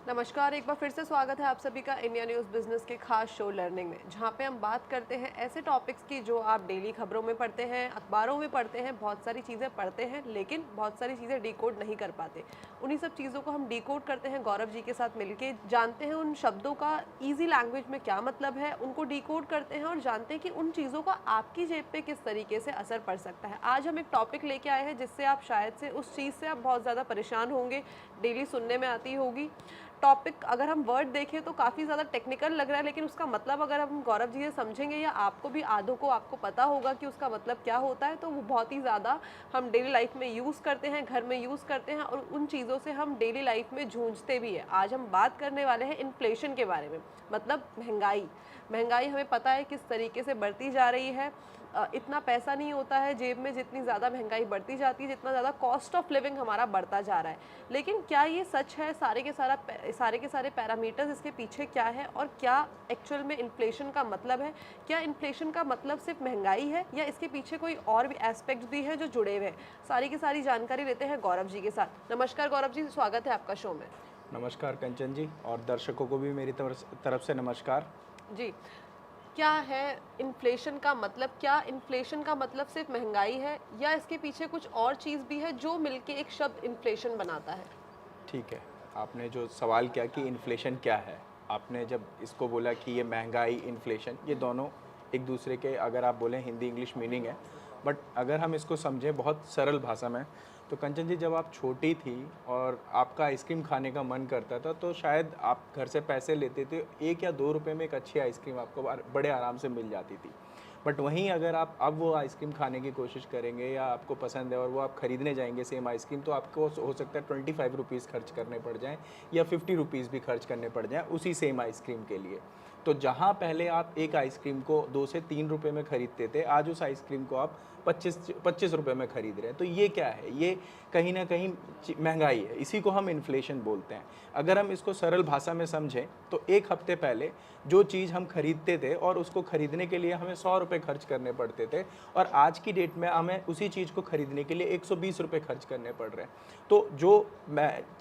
नमस्कार, एक बार फिर से स्वागत है आप सभी का इंडिया न्यूज़ बिज़नेस के खास शो लर्निंग में, जहाँ पे हम बात करते हैं ऐसे टॉपिक्स की जो आप डेली खबरों में पढ़ते हैं, अखबारों में पढ़ते हैं, बहुत सारी चीज़ें पढ़ते हैं, लेकिन बहुत सारी चीज़ें डिकोड नहीं कर पाते। उन्हीं सब चीज़ों को हम डिकोड करते हैं गौरव जी के साथ मिलके, जानते हैं उन शब्दों का ईज़ी लैंग्वेज में क्या मतलब है, उनको डिकोड करते हैं और जानते हैं कि उन चीज़ों का आपकी जेब पे किस तरीके से असर पड़ सकता है। आज हम एक टॉपिक लेके आए हैं जिससे आप शायद से उस चीज़ से आप बहुत ज़्यादा परेशान होंगे, डेली सुनने में आती होगी। टॉपिक अगर हम वर्ड देखें तो काफ़ी ज़्यादा टेक्निकल लग रहा है, लेकिन उसका मतलब अगर हम गौरव जी से समझेंगे या आपको भी आधों को आपको पता होगा कि उसका मतलब क्या होता है, तो वो बहुत ही ज़्यादा हम डेली लाइफ में यूज़ करते हैं, घर में यूज़ करते हैं और उन चीज़ों से हम डेली लाइफ में जूझते भी हैं। आज हम बात करने वाले हैं इन्फ्लेशन के बारे में, मतलब महंगाई। महंगाई हमें पता है किस तरीके से बढ़ती जा रही है। इतना पैसा नहीं होता है जेब में जितनी ज़्यादा महंगाई बढ़ती जाती है, जितना ज़्यादा कॉस्ट ऑफ लिविंग हमारा बढ़ता जा रहा है। लेकिन क्या ये सच है? सारे के सारे पैरामीटर्स इसके पीछे क्या है और क्या एक्चुअल में इन्फ्लेशन का मतलब है? क्या इन्फ्लेशन का मतलब सिर्फ महंगाई है या इसके पीछे कोई और भी एस्पेक्ट्स भी हैं जो जुड़े हुए हैं? सारी की सारी जानकारी लेते हैं गौरव जी के साथ। नमस्कार गौरव जी, स्वागत है आपका शो में। नमस्कार कंचन जी, और दर्शकों को भी मेरी तरफ से नमस्कार। जी, क्या है इन्फ्लेशन का मतलब? क्या इन्फ्लेशन का मतलब सिर्फ महंगाई है या इसके पीछे कुछ और चीज़ भी है जो मिलके एक शब्द इन्फ्लेशन बनाता है? ठीक है, आपने जो सवाल किया कि इन्फ्लेशन क्या है, आपने जब इसको बोला कि ये महंगाई, इन्फ्लेशन, ये दोनों एक दूसरे के, अगर आप बोलें हिंदी इंग्लिश मीनिंग है। बट अगर हम इसको समझें बहुत सरल भाषा में, तो कंचन जी जब आप छोटी थी और आपका आइसक्रीम खाने का मन करता था, तो शायद आप घर से पैसे लेते थे, 1 या 2 रुपए में एक अच्छी आइसक्रीम आपको बड़े आराम से मिल जाती थी। बट वहीं अगर आप अब वो आइसक्रीम खाने की कोशिश करेंगे या आपको पसंद है और वो आप खरीदने जाएंगे सेम आइसक्रीम, तो आपको हो सकता है 25 रुपीज़ खर्च करने पड़ जाएँ या 50 रुपीज़ भी खर्च करने पड़ जाएँ उसी सेम आइसक्रीम के लिए। तो जहाँ पहले आप एक आइसक्रीम को 2 से 3 रुपए में खरीदते थे, आज उस आइसक्रीम को आप 25 रुपए में खरीद रहे हैं। तो ये क्या है? ये कहीं न कहीं महंगाई है, इसी को हम इन्फ्लेशन बोलते हैं। अगर हम इसको सरल भाषा में समझें, तो 1 हफ्ते पहले जो चीज़ हम खरीदते थे और उसको खरीदने के लिए हमें 100 रुपए खर्च करने पड़ते थे, और आज की डेट में हमें उसी चीज़ को खरीदने के लिए 120 रुपए खर्च करने पड़ रहे हैं। तो जो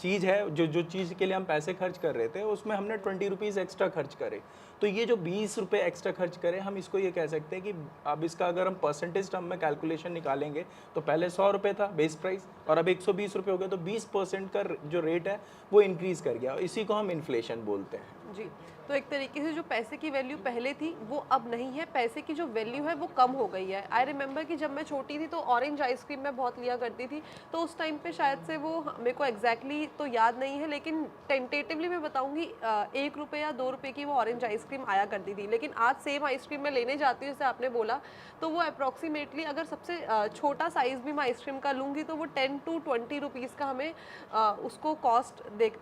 चीज़ है, जो चीज़ के लिए हम पैसे खर्च कर रहे थे, उसमें हमने 20 रुपीज़ एक्स्ट्रा खर्च करे। तो ये जो 20 रुपए एक्स्ट्रा खर्च करें, हम इसको ये कह सकते हैं कि अब इसका अगर हम परसेंटेज टर्म में कैलकुलेशन निकालेंगे, तो पहले 100 रुपए था बेस प्राइस और अब 120 रुपए हो गया, तो 20% का जो रेट है वो इंक्रीज़ कर गया, और इसी को हम इन्फ्लेशन बोलते हैं। जी, तो एक तरीके से जो पैसे की वैल्यू पहले थी वो अब नहीं है, पैसे की जो वैल्यू है वो कम हो गई है। आई रिमेंबर कि जब मैं छोटी थी तो ऑरेंज आइसक्रीम मैं बहुत लिया करती थी, तो उस टाइम पे शायद से वो मेरे को एग्जैक्टली तो याद नहीं है, लेकिन टेंटेटिवली मैं बताऊंगी 1 रुपये या 2 रुपये की वो ऑरेंज आइसक्रीम आया करती थी। लेकिन आज सेम आइसक्रीम मैं लेने जाती हूँ, जैसे आपने बोला, तो वो अप्रॉक्सीमेटली अगर सबसे छोटा साइज़ भी मैं आइसक्रीम का लूँगी तो वो 10 to 20 रुपीज़ का हमें उसको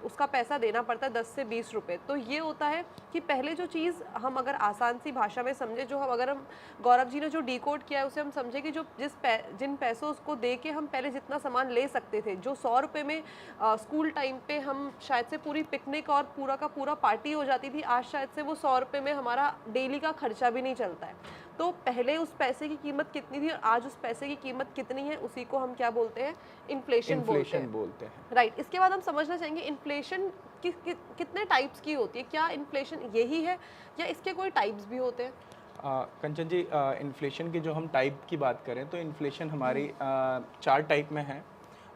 उसका पैसा देना पड़ता है, 10 से 20 रुपये। तो ये होता है कि पहले जो चीज़ हम अगर आसान सी भाषा में समझे, जो हम अगर हम गौरव जी ने जो डिकोड किया है उसे हम समझे कि जो जिन पैसों को दे के हम पहले जितना सामान ले सकते थे, जो 100 रुपये में स्कूल टाइम पे हम शायद से पूरी पिकनिक और पूरा का पूरा पार्टी हो जाती थी, आज शायद से वो 100 रुपये में हमारा डेली का खर्चा भी नहीं चलता है। तो पहले उस पैसे की कीमत कितनी थी और आज उस पैसे की कीमत कितनी है, उसी को हम क्या बोलते हैं? इन्फ्लेशन बोलते इन्फ्लेशन हैं। बोलते हैं। राइट, इसके बाद हम समझना चाहेंगे इन्फ्लेशन कितने टाइप्स की होती है? क्या इन्फ्लेशन यही है या इसके कोई टाइप्स भी होते हैं? कंचन जी, इन्फ्लेशन की जो हम टाइप की बात करें, तो इन्फ्लेशन हमारी 4 टाइप में है।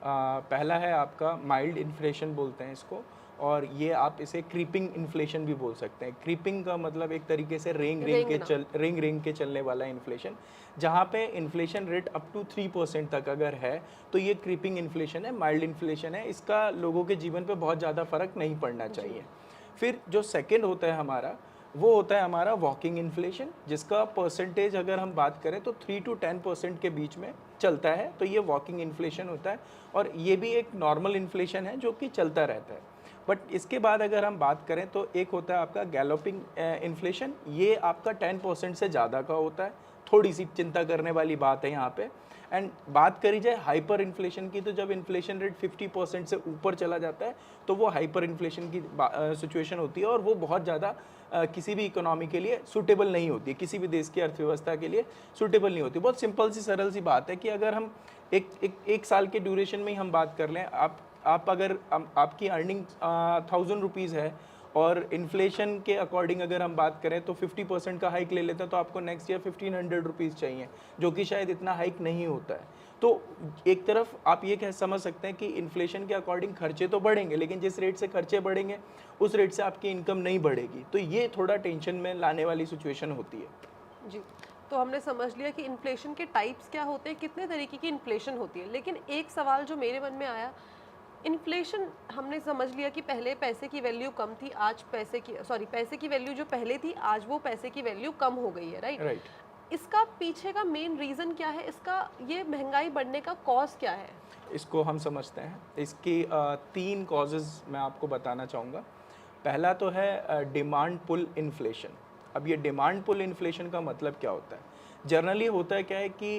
पहला है आपका माइल्ड इन्फ्लेशन बोलते हैं इसको, और ये आप इसे क्रीपिंग इन्फ्लेशन भी बोल सकते हैं। क्रीपिंग का मतलब एक तरीके से रेंग रेंग के चलने वाला इन्फ्लेशन, जहाँ पे इन्फ्लेशन रेट अप टू 3% तक अगर है, तो ये क्रीपिंग इन्फ्लेशन है, माइल्ड इन्फ्लेशन है। इसका लोगों के जीवन पे बहुत ज़्यादा फर्क नहीं पड़ना चाहिए। फिर जो सेकंड होता है हमारा, वो होता है हमारा वॉकिंग इन्फ्लेशन, जिसका परसेंटेज अगर हम बात करें तो 3 to 10% के बीच में चलता है। तो ये वॉकिंग इन्फ्लेशन होता है, और ये भी एक नॉर्मल इन्फ्लेशन है जो कि चलता रहता है। बट इसके बाद अगर हम बात करें, तो एक होता है आपका गैलोपिंग इन्फ्लेशन। ये आपका 10% से ज़्यादा का होता है। थोड़ी सी चिंता करने वाली बात है यहाँ पे। एंड बात करी जाए हाइपर इन्फ्लेशन की, तो जब इन्फ्लेशन रेट 50% से ऊपर चला जाता है, तो वो हाइपर इन्फ्लेशन की सिचुएशन होती है, और वो बहुत ज़्यादा किसी भी इकोनॉमी के लिए सूटेबल नहीं होती है, किसी भी देश की अर्थव्यवस्था के लिए सूटेबल नहीं होती। बहुत सिंपल सी सरल सी बात है कि अगर हम एक साल के ड्यूरेशन में ही हम बात कर लें, आप आप अगर आपकी अर्निंग 1000 रुपीज़ है और इन्फ्लेशन के अकॉर्डिंग अगर हम बात करें तो 50% का हाइक ले लेते हैं तो आपको नेक्स्ट ईयर 1500 रुपीज़ चाहिए, जो कि शायद इतना हाइक नहीं होता है। तो एक तरफ आप ये कह समझ सकते हैं कि इन्फ्लेशन के अकॉर्डिंग खर्चे तो बढ़ेंगे, लेकिन जिस रेट से खर्चे बढ़ेंगे उस रेट से आपकी इनकम नहीं बढ़ेगी, तो ये थोड़ा टेंशन में लाने वाली सिचुएशन होती है। जी, तो हमने समझ लिया कि इन्फ्लेशन के टाइप्स क्या होते हैं, कितने तरीके की इन्फ्लेशन होती है। लेकिन एक सवाल जो मेरे मन में आया, इन्फ्लेशन हमने समझ लिया कि पहले पैसे की वैल्यू कम थी, आज पैसे की वैल्यू जो पहले थी आज वो पैसे की वैल्यू कम हो गई है, राइट? राइट। इसका पीछे का मेन रीज़न क्या है? इसका ये महंगाई बढ़ने का कॉज क्या है? इसको हम समझते हैं, इसकी 3 कॉजेज़ मैं आपको बताना चाहूँगा। पहला तो है डिमांड पुल इन्फ्लेशन। अब ये डिमांड पुल इन्फ्लेशन का मतलब क्या होता है? जनरली होता है क्या है कि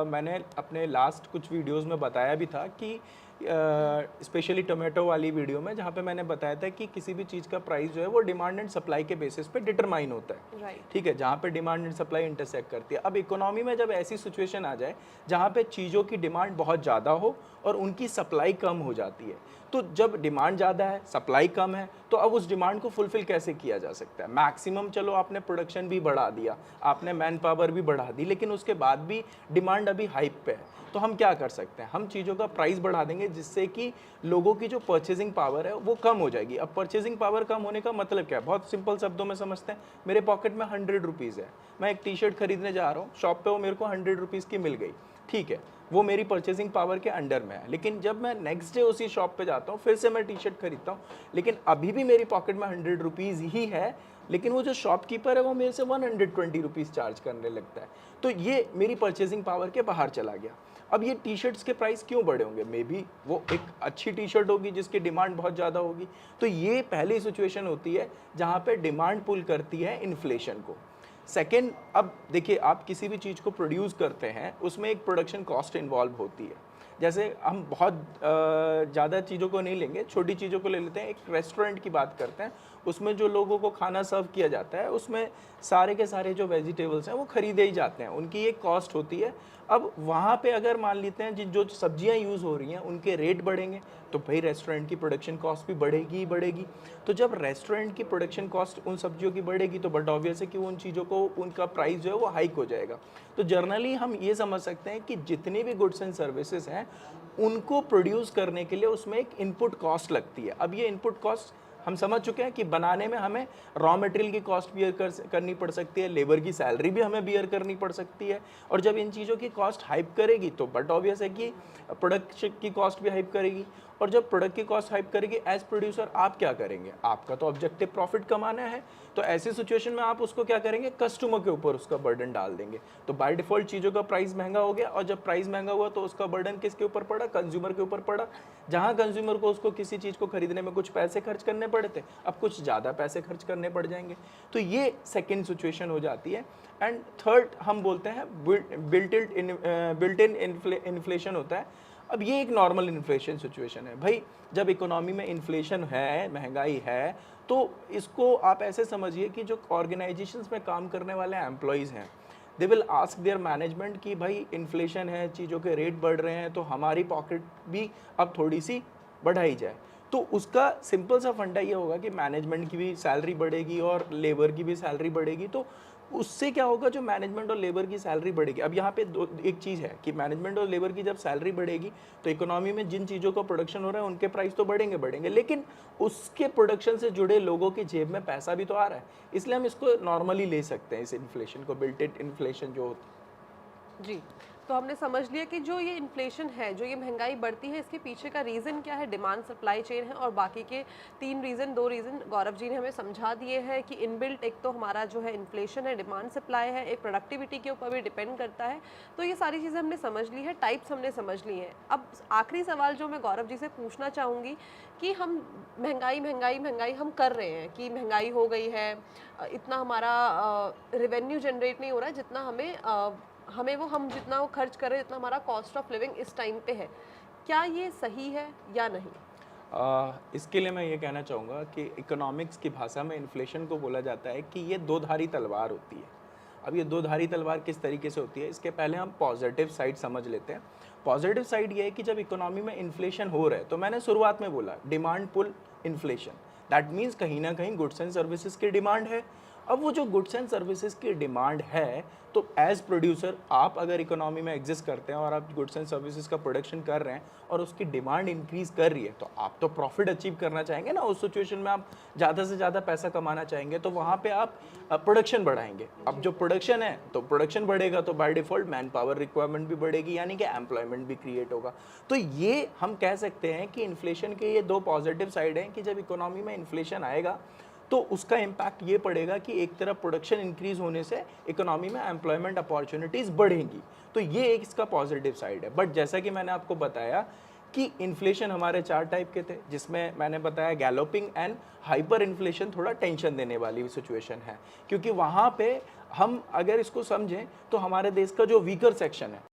मैंने अपने लास्ट कुछ वीडियोस में बताया भी था कि स्पेशली टोमेटो वाली वीडियो में, जहाँ पे मैंने बताया था कि किसी भी चीज़ का प्राइस जो है वो डिमांड एंड सप्लाई के बेसिस पे डिटरमाइन होता है, राइट। ठीक है, जहाँ पे डिमांड एंड सप्लाई इंटरसेक्ट करती है। अब इकोनॉमी में जब ऐसी सिचुएशन आ जाए जहाँ पे चीज़ों की डिमांड बहुत ज़्यादा हो और उनकी सप्लाई कम हो जाती है, तो जब डिमांड ज़्यादा है सप्लाई कम है, तो अब उस डिमांड को फुलफिल कैसे किया जा सकता है? मैक्सिमम चलो आपने प्रोडक्शन भी बढ़ा दिया, आपने मैन पावर भी बढ़ा दी, लेकिन उसके बाद भी डिमांड अभी हाइप पे है, तो हम क्या कर सकते हैं? हम चीज़ों का प्राइस बढ़ा देंगे जिससे कि लोगों की जो परचेजिंग पावर है वो कम हो जाएगी। अब परचेजिंग पावर कम होने का मतलब क्या है? बहुत सिंपल शब्दों में समझते हैं। मेरे पॉकेट में 100 रुपीज़ है, मैं एक टी शर्ट खरीदने जा रहा हूँ, शॉप पे वो मेरे को 100 रुपीज़ की मिल गई, ठीक है, वो मेरी परचेजिंग पावर के अंडर में है। लेकिन जब मैं नेक्स्ट डे उसी शॉप पे जाता हूँ, फिर से मैं टी शर्ट खरीदता हूँ, लेकिन अभी भी मेरी पॉकेट में 100 रुपीज़ ही है, लेकिन वो जो शॉपकीपर है वो मेरे से 120 रुपीज़ चार्ज करने लगता है, तो ये मेरी परचेजिंग पावर के बाहर चला गया। अब ये टी शर्ट्स के प्राइस क्यों बढ़े होंगे? मे बी वो एक अच्छी टी शर्ट होगी जिसकी डिमांड बहुत ज़्यादा होगी, तो ये पहली सिचुएशन होती है जहाँ पे डिमांड पुल करती है इन्फ्लेशन को। सेकेंड, अब देखिए, आप किसी भी चीज़ को प्रोड्यूस करते हैं उसमें एक प्रोडक्शन कॉस्ट इन्वॉल्व होती है। जैसे हम बहुत ज़्यादा चीज़ों को नहीं लेंगे, छोटी चीज़ों को ले लेते हैं। एक रेस्टोरेंट की बात करते हैं, उसमें जो लोगों को खाना सर्व किया जाता है उसमें सारे के सारे जो वेजिटेबल्स हैं वो खरीदे ही जाते हैं, उनकी एक कॉस्ट होती है। अब वहाँ पे अगर मान लेते हैं जो सब्जियाँ यूज़ हो रही हैं उनके रेट बढ़ेंगे, तो भाई रेस्टोरेंट की प्रोडक्शन कॉस्ट भी बढ़ेगी ही बढ़ेगी। तो जब रेस्टोरेंट की प्रोडक्शन कॉस्ट उन सब्जियों की बढ़ेगी तो बट ऑब्वियस है कि उन चीज़ों को उनका प्राइस जो है वो हाइक हो जाएगा। तो जर्नली हम ये समझ सकते हैं कि जितनी भी गुड्स एंड सर्विसेज हैं उनको प्रोड्यूस करने के लिए उसमें एक इनपुट कॉस्ट लगती है। अब ये इनपुट कॉस्ट हम समझ चुके हैं कि बनाने में हमें रॉ मटेरियल की कॉस्ट बियर करनी पड़ सकती है, लेबर की सैलरी भी हमें बियर करनी पड़ सकती है, और जब इन चीज़ों की कॉस्ट हाइप करेगी तो बट ऑब्वियस है कि प्रोडक्ट की कॉस्ट भी हाइप करेगी, और जब प्रोडक्ट की कॉस्ट हाइप करेगी एज प्रोड्यूसर आप क्या करेंगे? आपका तो ऑब्जेक्टिव प्रॉफिट कमाना है, तो ऐसी सिचुएशन में आप उसको क्या करेंगे? कस्टमर के ऊपर उसका बर्डन डाल देंगे। तो बाय डिफॉल्ट चीज़ों का प्राइस महंगा हो गया, और जब प्राइस महंगा हुआ तो उसका बर्डन किसके ऊपर पड़ा? कंज्यूमर के ऊपर पड़ा। जहाँ कंज्यूमर को उसको किसी चीज़ को खरीदने में कुछ पैसे खर्च करने पड़े थे, अब कुछ ज़्यादा पैसे खर्च करने पड़ जाएंगे। तो ये सेकेंड सिचुएशन हो जाती है। एंड थर्ड हम बोलते हैं बिल्ट इन इन्फ्लेशन होता है। अब ये एक नॉर्मल इन्फ्लेशन सिचुएशन है भाई, जब इकोनॉमी में इन्फ्लेशन है, महंगाई है, तो इसको आप ऐसे समझिए कि जो ऑर्गेनाइजेशंस में काम करने वाले एम्प्लॉयज़ हैं, they will ask there management कि भाई इन्फ्लेशन है, चीज़ों के रेट बढ़ रहे हैं, तो हमारी पॉकेट भी अब थोड़ी सी बढ़ाई जाए। तो उसका सिंपल सा फंडा ये होगा कि मैनेजमेंट की भी सैलरी बढ़ेगी और लेबर की भी सैलरी बढ़ेगी, तो उससे क्या होगा? जो मैनेजमेंट और लेबर की सैलरी बढ़ेगी। अब यहाँ पे एक चीज़ है कि मैनेजमेंट और लेबर की जब सैलरी बढ़ेगी तो इकोनॉमी में जिन चीज़ों का प्रोडक्शन हो रहा है उनके प्राइस तो बढ़ेंगे, लेकिन उसके प्रोडक्शन से जुड़े लोगों की जेब में पैसा भी तो आ रहा है, इसलिए हम इसको नॉर्मली ले सकते हैं, इस इन्फ्लेशन को, बिल्ट इन इन्फ्लेशन जो होती है। जी, तो हमने समझ लिया कि जो ये इन्फ्लेशन है, जो ये महंगाई बढ़ती है, इसके पीछे का रीज़न क्या है? डिमांड सप्लाई चेन है, और बाकी के 2 रीज़न गौरव जी ने हमें समझा दिए हैं कि इनबिल्ट एक तो हमारा जो है इन्फ्लेशन है, डिमांड सप्लाई है, एक प्रोडक्टिविटी के ऊपर भी डिपेंड करता है। तो ये सारी चीज़ें हमने समझ ली है, टाइप्स हमने समझ ली हैं। अब आखिरी सवाल जो मैं गौरव जी से पूछना चाहूँगी कि हम महंगाई हम कर रहे हैं कि महंगाई हो गई है, इतना हमारा रेवेन्यू जनरेट नहीं हो रहा है जितना हम जितना वो खर्च कर रहे हैं, जितना हमारा कॉस्ट ऑफ लिविंग इस टाइम पे है। क्या ये सही है या नहीं? इसके लिए मैं ये कहना चाहूँगा कि इकोनॉमिक्स की भाषा में इन्फ्लेशन को बोला जाता है कि ये दो धारी तलवार होती है। अब ये दो धारी तलवार किस तरीके से होती है, इसके पहले हम पॉजिटिव साइड समझ लेते हैं। पॉजिटिव साइड ये है कि जब इकोनॉमी में इन्फ्लेशन हो रहा है, तो मैंने शुरुआत में बोला demand pull inflation, that means कहीं ना कहीं गुड्स एंड सर्विसेज की डिमांड है। अब वो जो गुड्स एंड सर्विसेज की डिमांड है, तो एज प्रोड्यूसर आप अगर इकोनॉमी में एग्जिस्ट करते हैं और आप गुड्स एंड सर्विसेज का प्रोडक्शन कर रहे हैं और उसकी डिमांड इंक्रीज कर रही है, तो आप तो प्रॉफिट अचीव करना चाहेंगे ना। उस सिचुएशन में आप ज़्यादा से ज़्यादा पैसा कमाना चाहेंगे, तो वहाँ पे आप प्रोडक्शन बढ़ाएंगे। अब जो प्रोडक्शन है, तो प्रोडक्शन बढ़ेगा तो by default man power requirement भी बढ़ेगी, यानी कि एम्प्लॉयमेंट भी क्रिएट होगा। तो ये हम कह सकते हैं कि इन्फ्लेशन के ये दो पॉजिटिव साइड हैं कि जब इकोनॉमी में इन्फ्लेशन आएगा तो उसका इम्पैक्ट ये पड़ेगा कि एक तरफ प्रोडक्शन इंक्रीज होने से इकोनॉमी में एम्प्लॉयमेंट अपॉर्चुनिटीज़ बढ़ेंगी, तो ये एक इसका पॉजिटिव साइड है। बट जैसा कि मैंने आपको बताया कि इन्फ्लेशन हमारे 4 टाइप के थे, जिसमें मैंने बताया गैलोपिंग एंड हाइपर इन्फ्लेशन थोड़ा टेंशन देने वाली सिचुएशन है, क्योंकि वहाँ पे हम अगर इसको समझें तो हमारे देश का जो वीकर सेक्शन है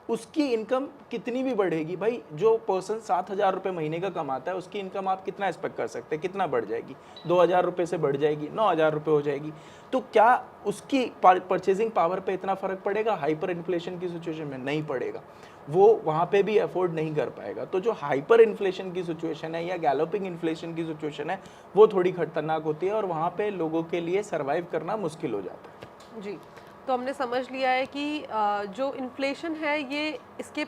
उसकी इनकम कितनी भी बढ़ेगी, भाई जो पर्सन 7,000 रुपये महीने का कमाता है उसकी इनकम आप कितना एक्सपेक्ट कर सकते हैं, कितना बढ़ जाएगी? 2,000 रुपये से बढ़ जाएगी, 9,000 रुपये हो जाएगी। तो क्या उसकी परचेजिंग पावर पे इतना फ़र्क पड़ेगा? हाइपर इन्फ्लेशन की सिचुएशन में नहीं पड़ेगा, वो वहाँ पे भी अफोर्ड नहीं कर पाएगा। तो जो हाइपर इन्फ्लेशन की सिचुएशन है या गैलोपिंग इन्फ्लेशन की सिचुएशन है, वो थोड़ी खतरनाक होती है और वहाँ पे लोगों के लिए सर्वाइव करना मुश्किल हो जाता है। जी, तो हमने समझ लिया है कि जो इन्फ्लेशन है ये इसके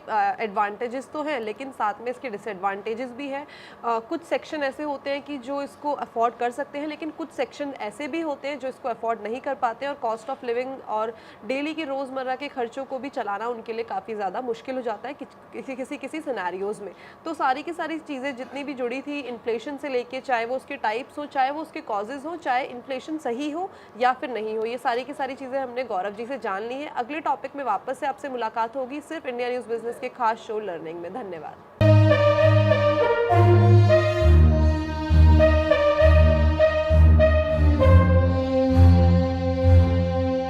एडवांटेजेस तो हैं, लेकिन साथ में इसके डिसएडवांटेजेस भी हैं। कुछ सेक्शन ऐसे होते हैं कि जो इसको अफोर्ड कर सकते हैं, लेकिन कुछ सेक्शन ऐसे भी होते हैं जो इसको अफोर्ड नहीं कर पाते हैं और कॉस्ट ऑफ लिविंग और डेली के रोज़मर्रा के खर्चों को भी चलाना उनके लिए काफ़ी ज़्यादा मुश्किल हो जाता है किसी सिनेरियोज़ में। तो सारी की सारी चीज़ें जितनी भी जुड़ी थी इन्फ्लेशन से लेके, चाहे वो उसके टाइप्स हो, चाहे वो उसके कॉजेज़ हो, चाहे इन्फ्लेशन सही हो या फिर नहीं हो, ये सारी की सारी चीज़ें हमने गौरव जी से जान ली है। अगले टॉपिक में वापस से आपसे मुलाकात होगी सिर्फ इंडिया न्यूज़ बिजनेस के खास शो लर्निंग में। धन्यवाद।